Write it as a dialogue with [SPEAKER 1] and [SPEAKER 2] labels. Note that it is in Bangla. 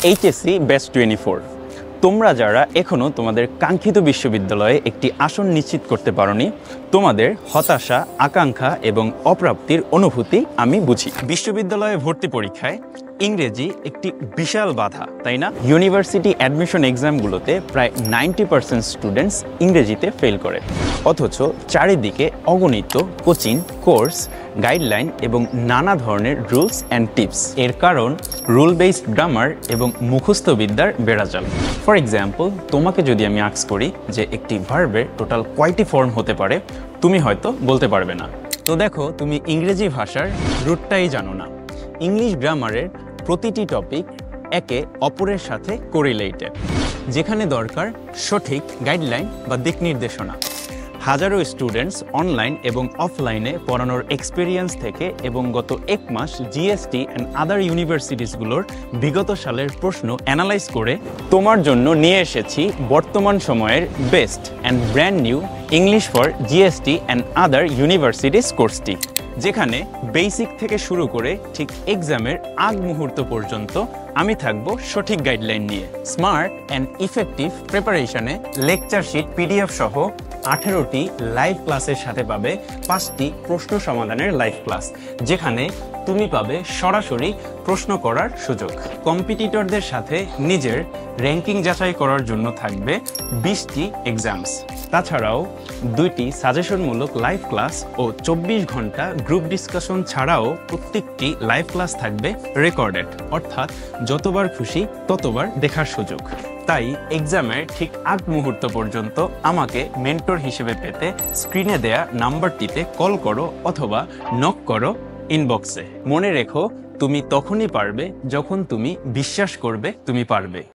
[SPEAKER 1] এইচএসসি ব্যাচ 24 তোমরা যারা এখনো তোমাদের কাঙ্ক্ষিত বিশ্ববিদ্যালয়ে একটি আসন নিশ্চিত করতে পারোনি, তোমাদের হতাশা, আকাঙ্ক্ষা এবং অপ্রাপ্তির অনুভূতি আমি বুঝি। বিশ্ববিদ্যালয়ে ভর্তি পরীক্ষায় ইংরেজি একটি বিশাল বাধা, তাই না? ইউনিভার্সিটি অ্যাডমিশন এক্সামগুলোতে প্রায় 90% স্টুডেন্টস ইংরেজিতে ফেল করে, অথচ চারিদিকে অগণিত কোচিং, কোর্স, গাইডলাইন এবং নানা ধরনের রুলস অ্যান্ড টিপস। এর কারণ রুল বেসড গ্রামার এবং মুখস্থ বিদ্যার বেড়াজাল। ফর এক্সাম্পল, তোমাকে যদি আমি আস্ক করি যে একটি ভার্বের টোটাল কয়টি ফর্ম হতে পারে, তুমি হয়তো বলতে পারবে না। তো দেখো, তুমি ইংরেজি ভাষার রুটটাই জানো না। ইংলিশ গ্রামারের প্রতিটি টপিক একে অপরের সাথে কোরিলেটেড, যেখানে দরকার সঠিক গাইডলাইন বা দিক নির্দেশনা। হাজারো স্টুডেন্টস অনলাইন এবং অফলাইনে পড়ানোর এক্সপিরিয়েন্স থেকে এবং গত 1 মাস জিএসটি অ্যান্ড আদার ইউনিভার্সিটিসগুলোর বিগত সালের প্রশ্ন অ্যানালাইজ করে তোমার জন্য নিয়ে এসেছি বর্তমান সময়ের best and brand new English for GST and other universities কোর্সটি, যেখানে বেসিক থেকে শুরু করে ঠিক এক্সামের আগ মুহূর্ত পর্যন্ত আমি থাকবো সঠিক গাইডলাইন নিয়ে। স্মার্ট অ্যান্ড ইফেক্টিভ প্রিপারেশনে লেকচার শিট, পিডিএফ সহ 18টি লাইভ ক্লাসের সাথে পাবে 5টি প্রশ্ন সমাধানের লাইভ ক্লাস, যেখানে তুমি পাবে সরাসরি প্রশ্ন করার সুযোগ। কম্পিটিটরদের সাথে নিজের র্যাঙ্কিং যাচাই করার জন্য থাকবে 20টি এক্সামস। তাছাড়াও 2টি সাজেশনমূলক লাইভ ক্লাস ও 24 ঘন্টা গ্রুপ ডিসকাশন ছাড়াও প্রত্যেকটি লাইভ ক্লাস থাকবে রেকর্ডেড, অর্থাৎ যতবার খুশি ততবার দেখার সুযোগ। তাই এক্সামের ঠিক আগ মুহূর্ত পর্যন্ত আমাকে মেন্টর হিসেবে পেতে স্ক্রিনে দেয়া নাম্বারটিতে কল করো অথবা নক করো ইনবক্সে। মনে রেখো, তুমি তখনই পারবে যখন তুমি বিশ্বাস করবে তুমি পারবে।